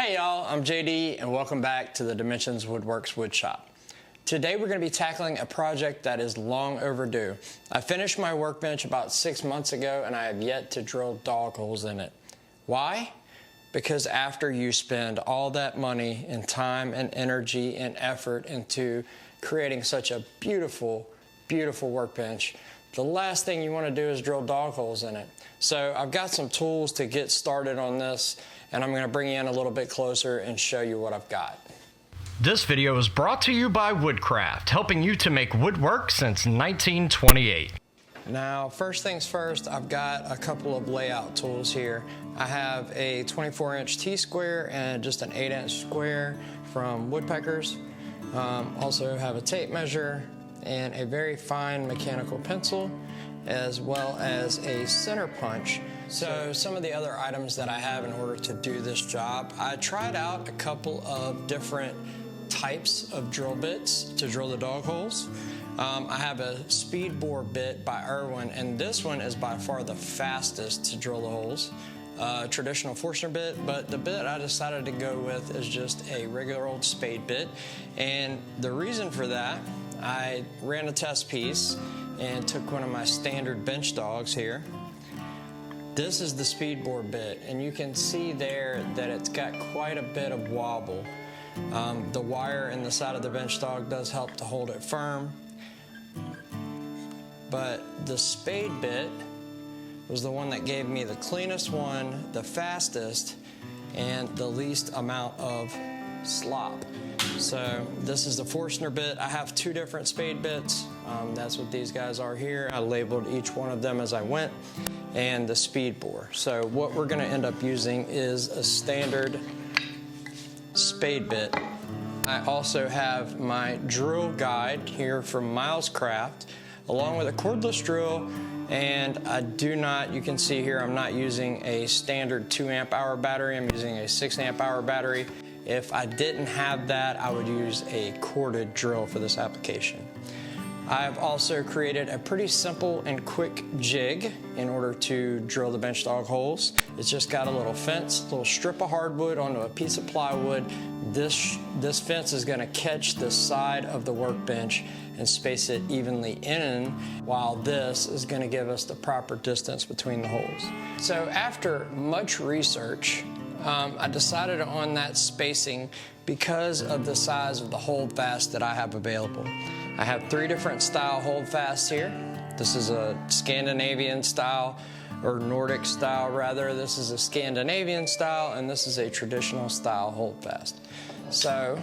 Hey y'all, I'm JD and welcome back to the Dimensions Woodworks Wood Shop. Today we're going to be tackling a project that is long overdue. I finished my workbench about 6 months ago and I have yet to drill dog holes in it. Why? Because after you spend all that money and time and energy and effort into creating such a beautiful, beautiful workbench, the last thing you want to do is drill dog holes in it. So I've got some tools to get started on this, and I'm going to bring you in a little bit closer and show you what I've got. This video is brought to you by Woodcraft, helping you to make woodwork since 1928. Now, first things first, I've got a couple of layout tools here. I have a 24-inch T-square and just an 8-inch square from Woodpeckers. Also have a tape measure and a very fine mechanical pencil, as well as a center punch. So some of the other items that I have in order to do this job, I tried out a couple of different types of drill bits to drill the dog holes. I have a speed bore bit by Irwin, and this one is by far the fastest to drill the holes. Traditional Forstner bit, but the bit I decided to go with is just a regular old spade bit. And the reason for that, I ran a test piece and took one of my standard bench dogs here. This is the speed bore bit, and you can see there that it's got quite a bit of wobble. The wire in the side of the bench dog does help to hold it firm, but the spade bit was the one that gave me the cleanest one, the fastest, and the least amount of slop. So this is the Forstner bit. I have two different spade bits. That's what these guys are here. I labeled each one of them as I went, and the speed bore. So what we're gonna end up using is a standard spade bit. I also have my drill guide here from Miles Craft, along with a cordless drill, and I do not, you can see here, I'm not using a standard 2 amp hour battery, I'm using a 6 amp hour battery. If I didn't have that, I would use a corded drill for this application. I've also created a pretty simple and quick jig in order to drill the bench dog holes. It's just got a little fence, a little strip of hardwood onto a piece of plywood. This fence is gonna catch the side of the workbench and space it evenly in, while this is gonna give us the proper distance between the holes. So after much research, I decided on that spacing because of the size of the holdfast that I have available. I have 3 different style holdfasts here. This is a Scandinavian style, or Nordic style rather. This is a Scandinavian style, and this is a traditional style holdfast. So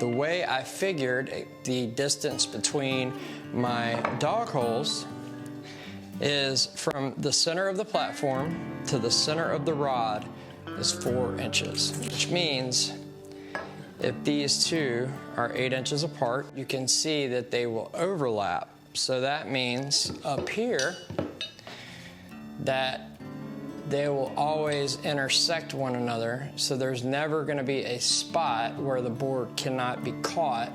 the way I figured the distance between my dog holes is from the center of the platform to the center of the rod is 4 inches, which means if these two are 8 inches apart, you can see that they will overlap. So that means up here that they will always intersect one another, so there's never going to be a spot where the board cannot be caught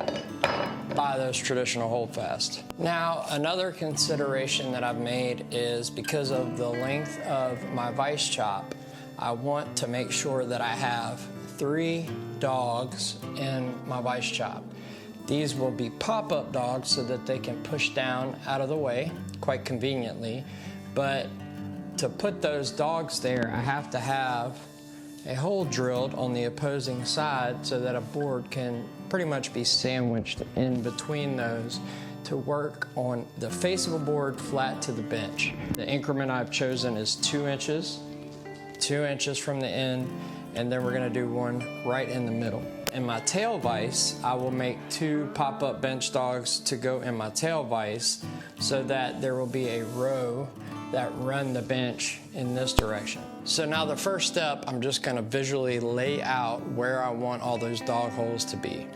by those traditional holdfast. Now, another consideration that I've made is because of the length of my vise chop, I want to make sure that I have 3 dogs in my vise chop. These will be pop-up dogs so that they can push down out of the way quite conveniently, but to put those dogs there, I have to have a hole drilled on the opposing side so that a board can pretty much be sandwiched in between those to work on the face of a board flat to the bench. The increment I've chosen is 2 inches, 2 inches from the end, and then we're gonna do one right in the middle. In my tail vise, I will make 2 pop-up bench dogs to go in my tail vise so that there will be a row that run the bench in this direction. So now the first step, I'm just gonna visually lay out where I want all those dog holes to be.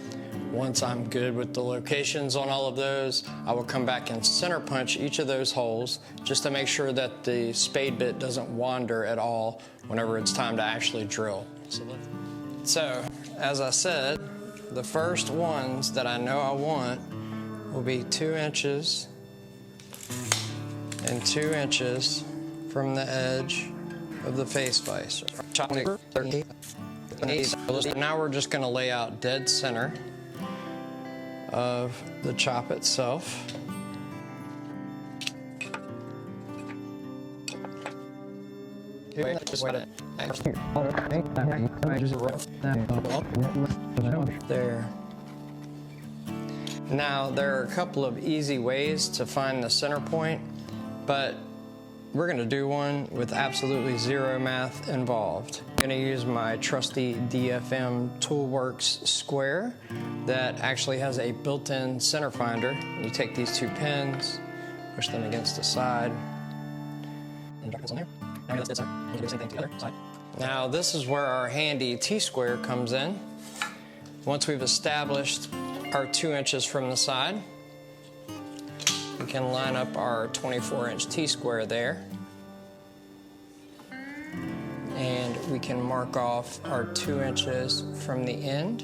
Once I'm good with the locations on all of those, I will come back and center punch each of those holes just to make sure that the spade bit doesn't wander at all whenever it's time to actually drill. So, as I said, the first ones that I know I want will be 2 inches and 2 inches from the edge of the face vise. Now we're just going to lay out dead center of the chop itself. There. Now, there are a couple of easy ways to find the center point, but we're going to do one with absolutely zero math involved. I'm going to use my trusty DFM Toolworks square that actually has a built-in center finder. You take these two pins, push them against the side, and drop this on there. Now let's do the same thing to the other side. Now this is where our handy T-square comes in. Once we've established our 2 inches from the side, we can line up our 24-inch T-square there. And we can mark off our 2 inches from the end.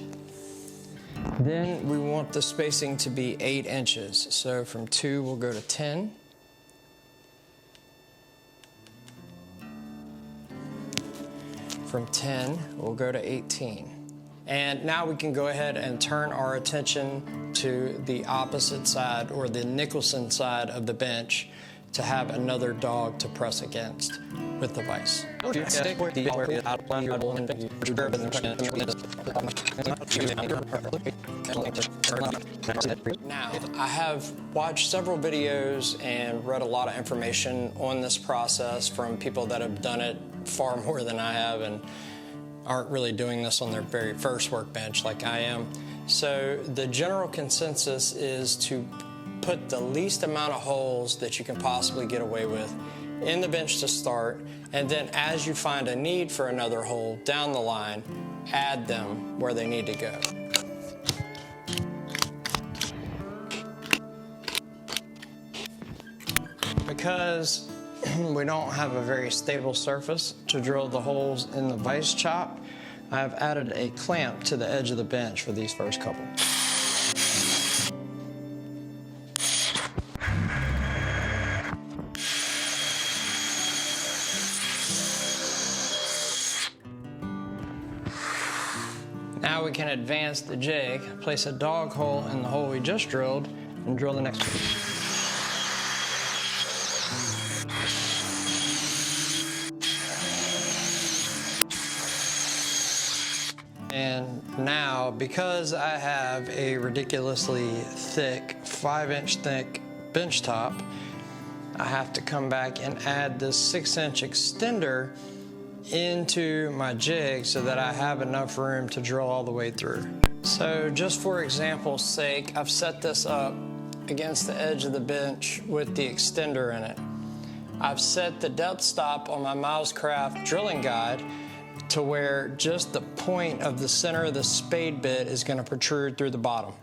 Then we want the spacing to be 8 inches. So from 2, we'll go to 10. From 10, we'll go to 18. And now we can go ahead and turn our attention to the opposite side, or the Nicholson side of the bench, to have another dog to press against with the vise. Now, I have watched several videos and read a lot of information on this process from people that have done it far more than I have and aren't really doing this on their very first workbench like I am. So the general consensus is to put the least amount of holes that you can possibly get away with in the bench to start, and then as you find a need for another hole down the line, add them where they need to go. Because we don't have a very stable surface to drill the holes in the vise chop, I've added a clamp to the edge of the bench for these first couple. Now we can advance the jig, place a dog hole in the hole we just drilled, and drill the next one. And now, because I have a ridiculously thick, 5-inch thick bench top, I have to come back and add this 6-inch extender into my jig so that I have enough room to drill all the way through. So just for example's sake, I've set this up against the edge of the bench with the extender in it. I've set the depth stop on my Milescraft drilling guide to where just the point of the center of the spade bit is going to protrude through the bottom.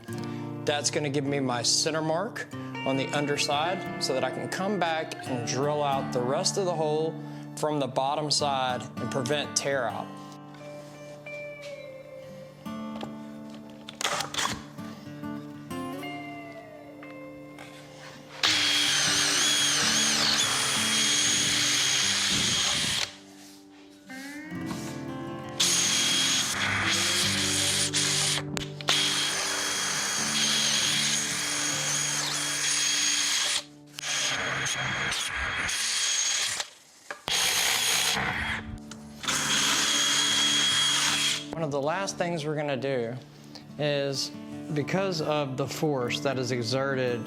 That's going to give me my center mark on the underside so that I can come back and drill out the rest of the hole from the bottom side and prevent tear out. One of the last things we're going to do is, because of the force that is exerted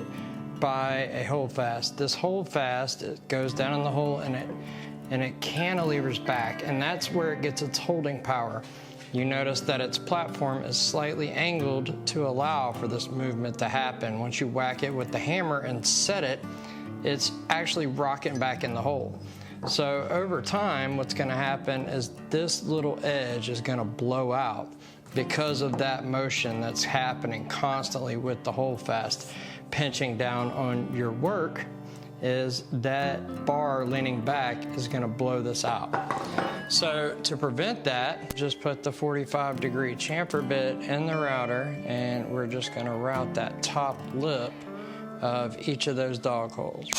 by a holdfast, this holdfast, it goes down in the hole and it cantilevers back, and that's where it gets its holding power. You notice that its platform is slightly angled to allow for this movement to happen. Once you whack it with the hammer and set it, it's actually rocking back in the hole. So over time, what's going to happen is this little edge is going to blow out because of that motion that's happening constantly with the holdfast pinching down on your work. Is that bar leaning back is going to blow this out. So to prevent that, just put the 45-degree chamfer bit in the router, and we're just going to route that top lip of each of those dog holes.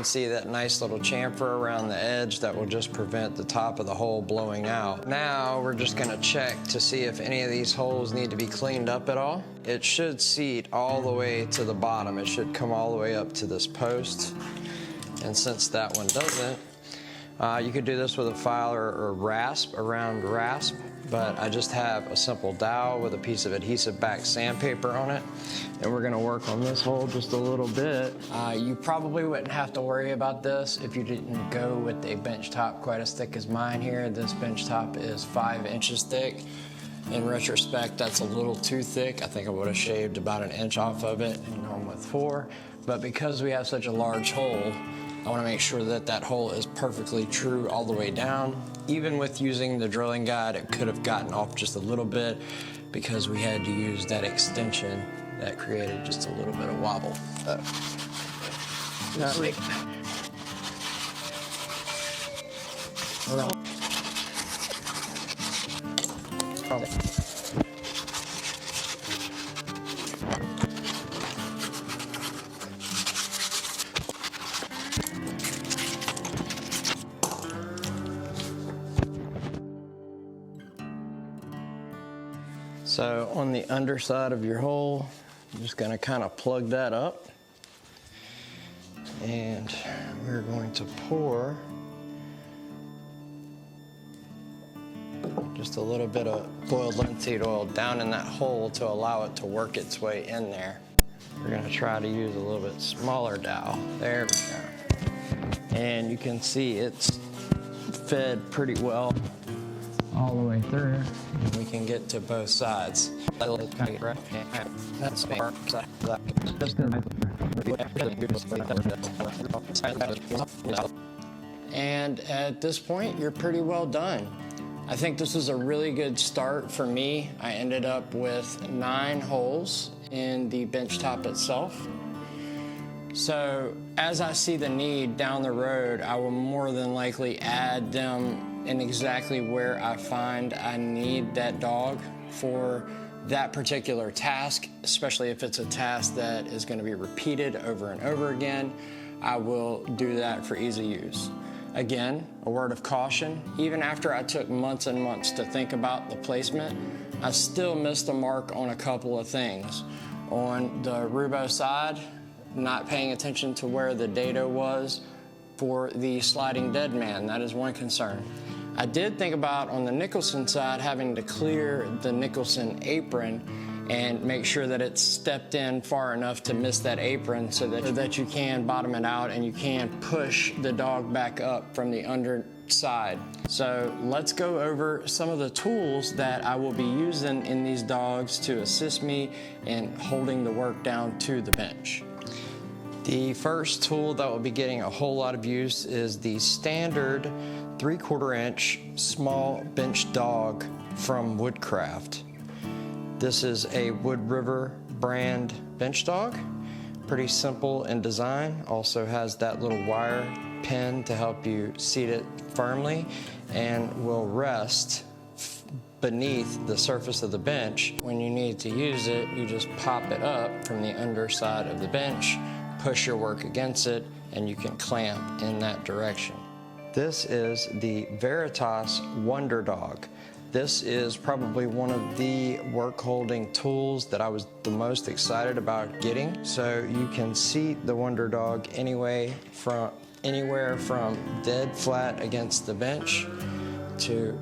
can see that nice little chamfer around the edge that will just prevent the top of the hole blowing out. Now we're just gonna check to see if any of these holes need to be cleaned up at all. It should seat all the way to the bottom. It should come all the way up to this post. And since that one doesn't, you could do this with a file or rasp, a round rasp, but I just have a simple dowel with a piece of adhesive back sandpaper on it. And we're gonna work on this hole just a little bit. You probably wouldn't have to worry about this if you didn't go with a bench top quite as thick as mine here. This bench top is 5 inches thick. In retrospect, that's a little too thick. I think I would have shaved about 1 inch off of it and gone with 4. But because we have such a large hole, I want to make sure that that hole is perfectly true all the way down. Even with using the drilling guide, it could have gotten off just a little bit because we had to use that extension that created just a little bit of wobble. So on the underside of your hole, I'm just gonna kind of plug that up. And we're going to pour just a little bit of boiled linseed oil down in that hole to allow it to work its way in there. We're gonna try to use a little bit smaller dowel. There we go. And you can see it's fed pretty well all the way through. And we can get to both sides. And at this point, you're pretty well done. I think this is a really good start for me. I ended up with 9 holes in the bench top itself. So as I see the need down the road, I will more than likely add them in exactly where I find I need that dog for that particular task, especially if it's a task that is going to be repeated over and over again. I will do that for easy use. Again, a word of caution, even after I took months and months to think about the placement, I still missed the mark on a couple of things. On the Rubo side, not paying attention to where the dado was for the sliding dead man. That is one concern. I did think about, on the Nicholson side, having to clear the Nicholson apron and make sure that it's stepped in far enough to miss that apron so that you can bottom it out and you can push the dog back up from the underside. So let's go over some of the tools that I will be using in these dogs to assist me in holding the work down to the bench. The first tool that will be getting a whole lot of use is the standard 3/4 inch small bench dog from Woodcraft. This is a Wood River brand bench dog. Pretty simple in design. Also has that little wire pin to help you seat it firmly and will rest beneath the surface of the bench. When you need to use it, you just pop it up from the underside of the bench, push your work against it, and you can clamp in that direction. This is the Veritas Wonder Dog. This is probably one of the work holding tools that I was the most excited about getting. So you can seat the Wonder Dog anywhere from dead flat against the bench to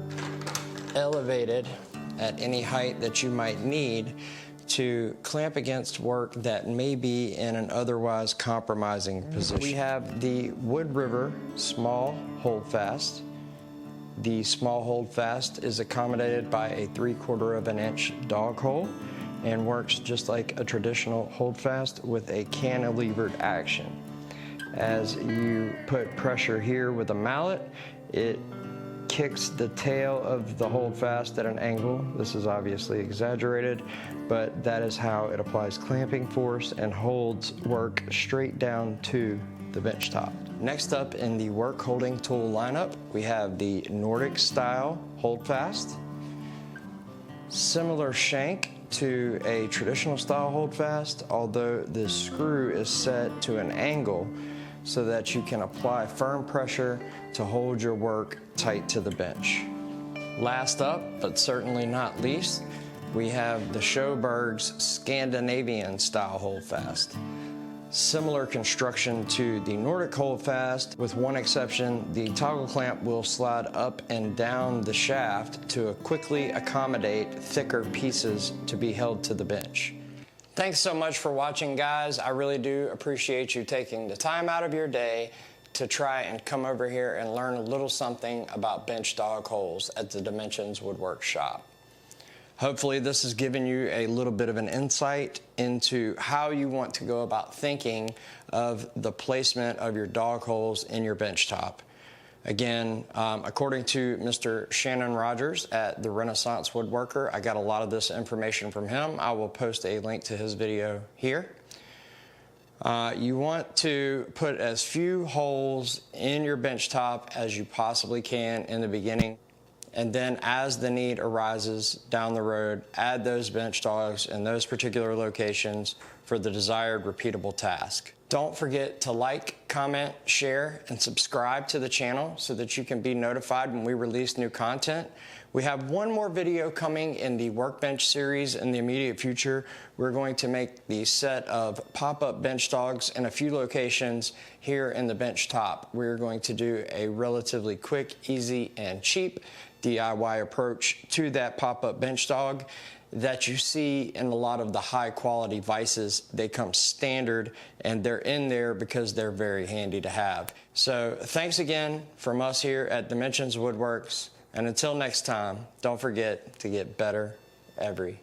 elevated at any height that you might need to clamp against work that may be in an otherwise compromising position. We have the Wood River Small Holdfast. The small holdfast is accommodated by a 3/4 inch dog hole and works just like a traditional holdfast with a cantilevered action. As you put pressure here with a mallet, it kicks the tail of the holdfast at an angle. This is obviously exaggerated, but that is how it applies clamping force and holds work straight down to the bench top. Next up in the work holding tool lineup, we have the Nordic style holdfast. Similar shank to a traditional style holdfast, although the screw is set to an angle so that you can apply firm pressure to hold your work tight to the bench. Last up, but certainly not least, we have the Sjoberg's Scandinavian style holdfast. Similar construction to the Nordic holdfast, with one exception: the toggle clamp will slide up and down the shaft to quickly accommodate thicker pieces to be held to the bench. Thanks so much for watching, guys. I really do appreciate you taking the time out of your day to try and come over here and learn a little something about bench dog holes at the Dimensions Woodwork shop. Hopefully this has given you a little bit of an insight into how you want to go about thinking of the placement of your dog holes in your bench top. Again, according to Mr. Shannon Rogers at the Renaissance Woodworker, I got a lot of this information from him. I will post a link to his video here. You want to put as few holes in your bench top as you possibly can in the beginning, and then as the need arises down the road, add those bench dogs in those particular locations for the desired repeatable task. Don't forget to like, comment, share, and subscribe to the channel so that you can be notified when we release new content. We have one more video coming in the workbench series in the immediate future. We're going to make the set of pop-up bench dogs in a few locations here in the bench top. We're going to do a relatively quick, easy, and cheap DIY approach to that pop-up bench dog that you see in a lot of the high quality vices. They come standard and they're in there because they're very handy to have. So thanks again from us here at Dimensions Woodworks, and until next time, don't forget to get better every